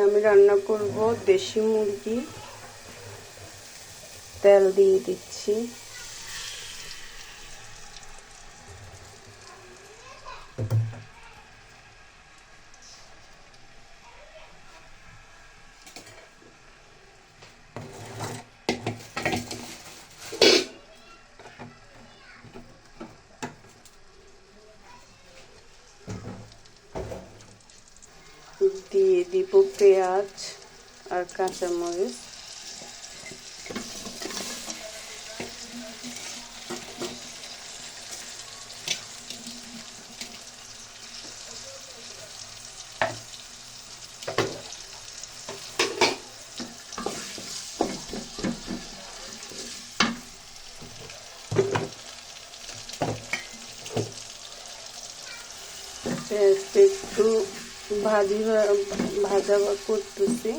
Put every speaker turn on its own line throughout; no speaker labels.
আমি রান্না করব দেশি মুরগি। তেল দিয়ে দিচ্ছি। দিয়ে দিব পেঁয়াজ আর কাঁচামরিচ। একটু ভাজা করতেছি।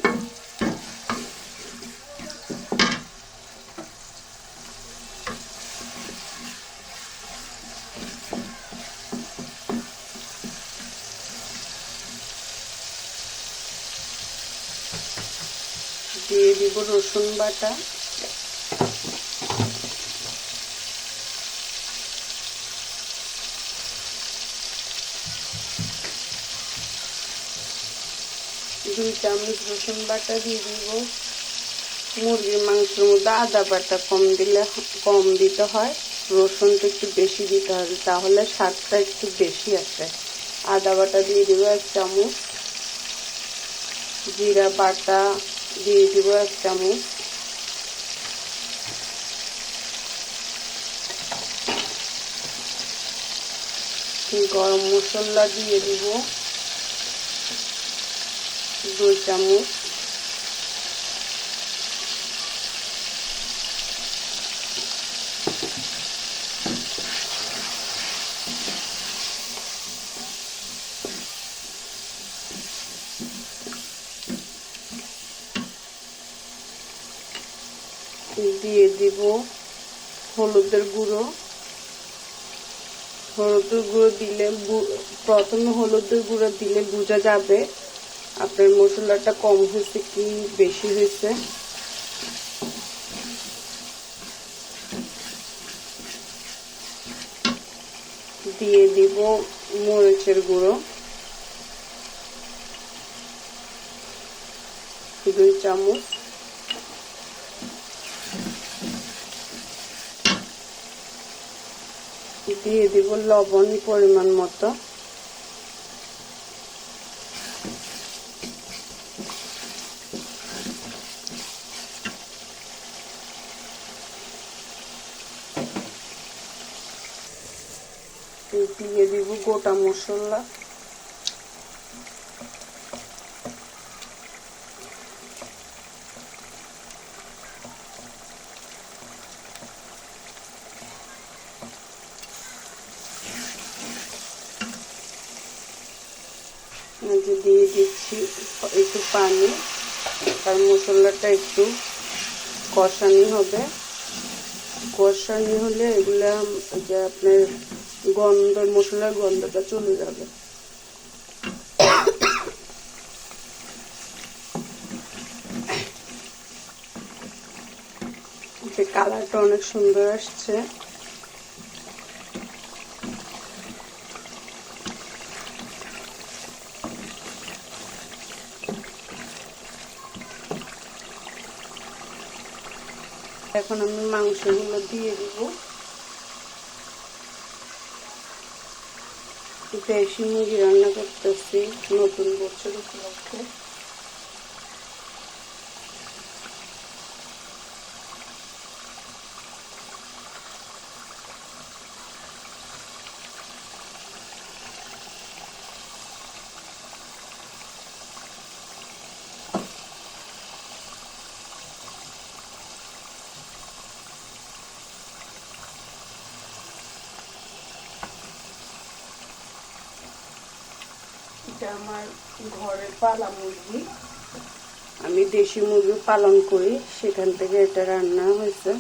দিয়ে দিব রসুন বাটা। দুই চামচ রসুন বাটা দিয়ে দিব। মুরগির মাংসের মধ্যে আদা বাটা কম দিতে হয়, রসুনটা একটু বেশি দিতে হবে, তাহলে স্বাদটা একটু বেশি আসে। আদা বাটা দিয়ে দিব 1 চামচ। জিরা বাটা দিয়ে দিব 1 চামচ। গরম মশলা দিয়ে দিব 2 চামচ। দিয়ে দিব হলুদের গুঁড়ো। হলুদের গুঁড়ো দিলে প্রথমে হলুদের গুঁড়ো দিলে বোঝা যাবে আপনার মশলাটা কম হয়েছে কি বেশি হয়েছে। দিয়ে দিব মরিচের গুঁড়ো 2 চামচ। দিয়ে দিব লবণ পরিমাণ মতো। দিয়ে দিব গোটা মশলা। দিয়ে দিচ্ছি একটু পানি, আর মশলাটা একটু কষানি হবে। কষানি হলে এগুলা যে আপনার মশলার গন্ধটা চলে যাবে। কালারটা অনেক সুন্দর আসছে। এখন আমি মাংসগুলো দিয়ে দিব। দেশি মুরগি রান্না করতেছি নতুন বছর উপলক্ষে। এটা আমার ঘরের পালা মুরগি, আমি দেশি মুরগি পালন করি, সেখান থেকে এটা রান্না হয়েছে।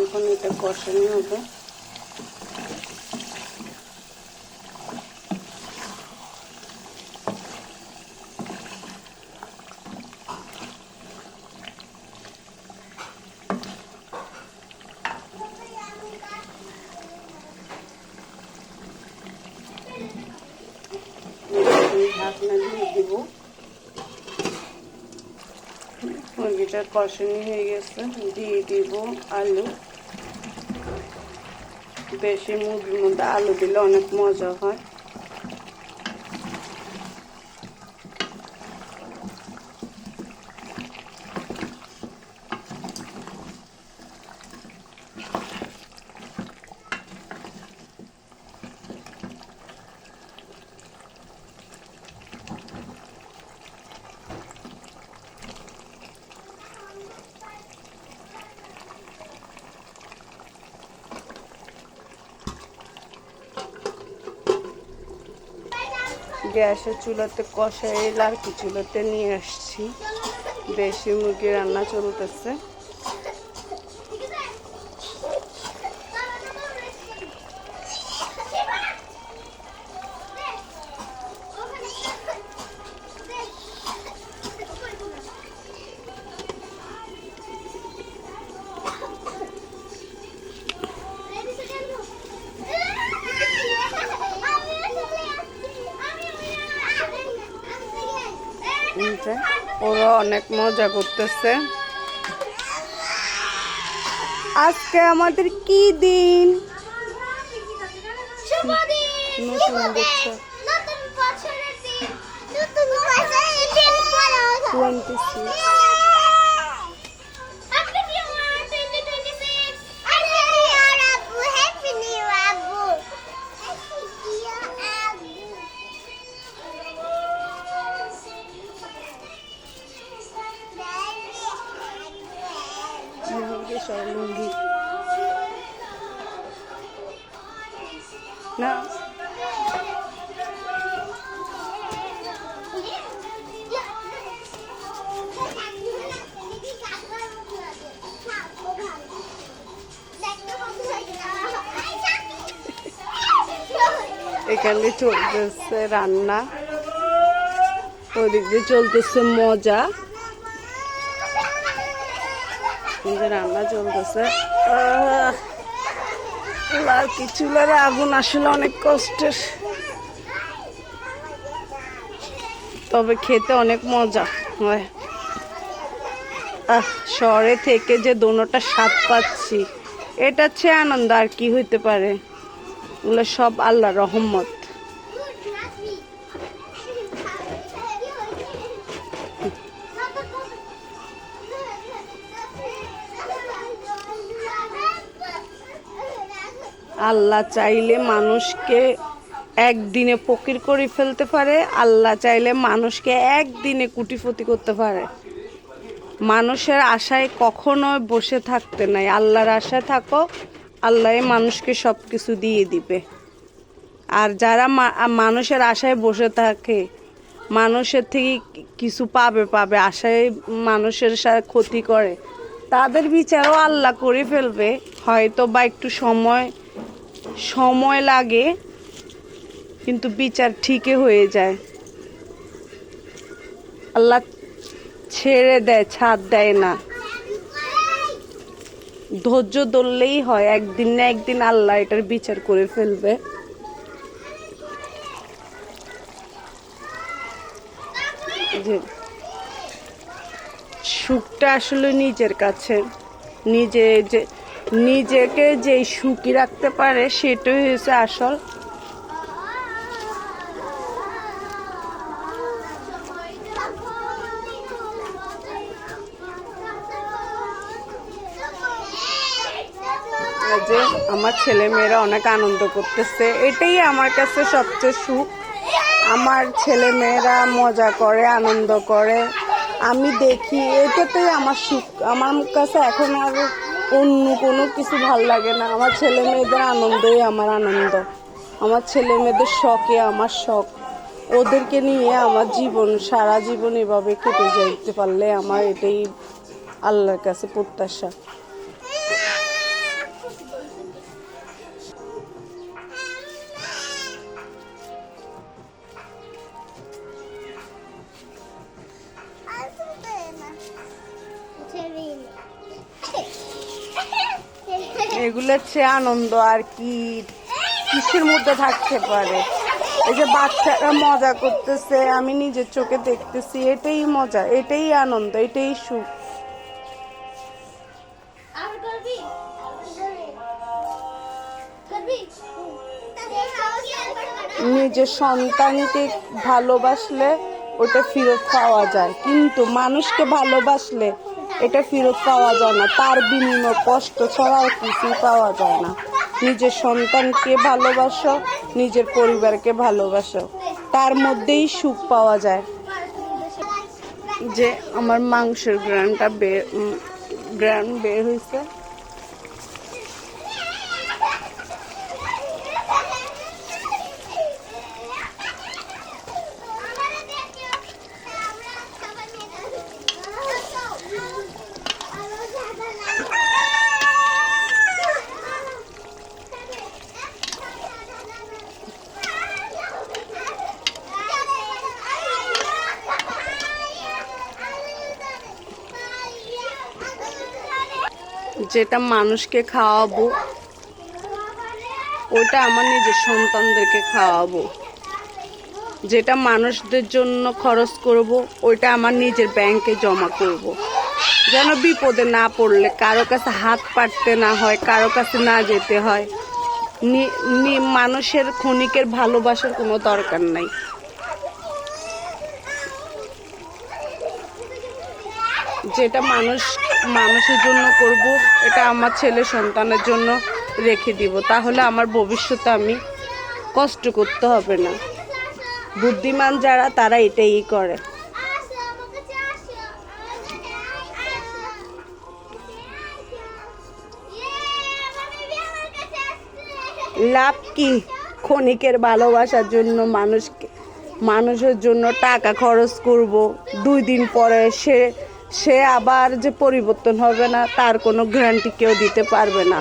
এখন এটা কষানো হবে। ঢাকনা দিয়ে দিব। মুরগিটা কষানো হয়ে গেছে, দিয়ে দিব আলু। বেশি মুরগির মধ্যে আলু দিলে অনেক মজা হয়। গ্যাসের চুলাতে কষাই লার্কি চুলাতে নিয়ে আসছি। দেশি মুরগি রান্না চলতেছে। ওরা অনেক মজা করতেছে। আজকে আমাদের কি দিন? নতুন বছর 26। লুঙ্গি না এখানে চলতেছে রান্না, ওদিক দিয়ে চলতেছে মজা। রান্না চলতেছে। লার্কি চুলার আগুন আসলে অনেক কষ্টের, তবে খেতে অনেক মজা হয়। শহরে থেকে যে দোনোটা স্বাদ পাচ্ছি, এটা হচ্ছে আনন্দ। আর কি হইতে পারে? এগুলো সব আল্লাহর রহমত। আল্লাহ চাইলে মানুষকে একদিনে ফকির করে ফেলতে পারে, আল্লাহ চাইলে মানুষকে একদিনে কোটিপতি করতে পারে। মানুষের আশায় কখনো বসে থাকতে নাই, আল্লাহর আশায় থাকো, আল্লাহ মানুষকে সব কিছু দিয়ে দিবে। আর যারা মানুষের আশায় বসে থাকে, মানুষের থেকে কিছু পাবে আশায় মানুষের সাথে ক্ষতি করে, তাদের বিচারও আল্লাহ করে ফেলবে। হয়তো বা একটু সময় লাগে, কিন্তু বিচার ঠিকই হয়ে যায়। আল্লাহ ছেড়ে দেয়, ছাড় দেয় না। ধৈর্য ধরলেই হয়, একদিন না একদিন আল্লাহ এটার বিচার করে ফেলবে। যে সুখটা আসলে নিজের কাছে, নিজেকে যে সুখী রাখতে পারে সেটাই হয়েছে আসল। যে আমার ছেলে মেয়েরা অনেক আনন্দ করতেছে, এটাই আমার কাছে সবচেয়ে সুখ। আমার ছেলে মেয়েরা মজা করে, আনন্দ করে, আমি দেখি, এটাতেই আমার সুখ। আমার কাছে এখন আর অন্য কোনো কিছু ভাল লাগে না। আমার ছেলে মেয়েদের আনন্দই আমার আনন্দ, আমার ছেলে মেয়েদের শখে আমার শখ। ওদেরকে নিয়ে আমার জীবন, সারা জীবন এভাবে কেটে যেতে পারলে আমার এটাই আল্লাহর কাছে প্রত্যাশা। এগুলোর চেয়ে আনন্দ আর কি কিসের মধ্যে থাকতে পারে? এই যে বাচ্চারা মজা করতেছে, আমি নিজের চোখে দেখতেছি, এটাই মজা, এটাই আনন্দ, এটাই সুখ। নিজের সন্তানকে ভালোবাসলে ওটা ফেরত পাওয়া যায়, কিন্তু মানুষকে ভালোবাসলে এটা ফেরত পাওয়া যায় না। তার বিনিময় কষ্ট ছাড়া আর কিছুই পাওয়া যায় না। নিজের সন্তানকে ভালোবাসো, নিজের পরিবারকে ভালোবাসো, তার মধ্যেই সুখ পাওয়া যায়। যে আমার মাংসের গ্রান বের হয়েছে। যেটা মানুষকে খাওয়াবো ওটা আমার নিজের সন্তানদেরকে খাওয়াবো। যেটা মানুষদের জন্য খরচ করব ওইটা আমার নিজের ব্যাংকে জমা করব, যেন বিপদে না পড়লে কারো কাছে হাত পাততে না হয়, কারো কাছে না যেতে হয়। মানুষের ক্ষণিকের ভালোবাসার কোনো দরকার নাই। যেটা মানুষের জন্য করব এটা আমার ছেলে সন্তানের জন্য রেখে দিব, তাহলে আমার ভবিষ্যতে আমি কষ্ট করতে হবে না। বুদ্ধিমান যারা তারা এটাই করে। লাভ কি ক্ষণিকের ভালোবাসার জন্য মানুষের জন্য টাকা খরচ করব, 2 দিন পরে সে আবার যে পরিবর্তন হবে না তার কোনো গ্যারান্টি কেউ দিতে পারবে না।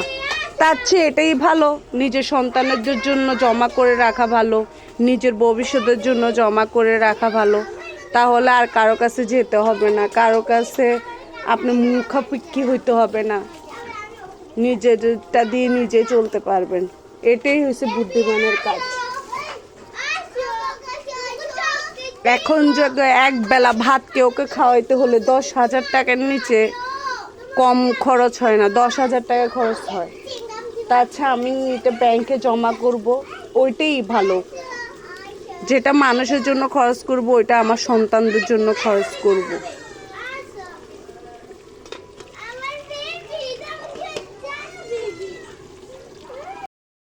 তার চেয়ে এটাই ভালো, নিজের সন্তানদের জন্য জমা করে রাখা ভালো, নিজের ভবিষ্যতের জন্য জমা করে রাখা ভালো। তাহলে আর কারো কাছে যেতে হবে না, কারো কাছে আপনি মুখাপেক্ষী হইতে হবে না, নিজেরটা দিয়ে নিজে চলতে পারবেন। এটাই হচ্ছে বুদ্ধিমানের কাজ। এখন যদি এক বেলা ভাত ওকে খাওয়াইতে হলে 10,000 টাকার নিচে কম খরচ হয় না, 10,000 টাকা খরচ হয়। তাছাড়া আমি এটা ব্যাংকে জমা করব, ওইটাই ভালো। যেটা মানুষের জন্য খরচ করব ওইটা আমার সন্তানদের জন্য খরচ করব।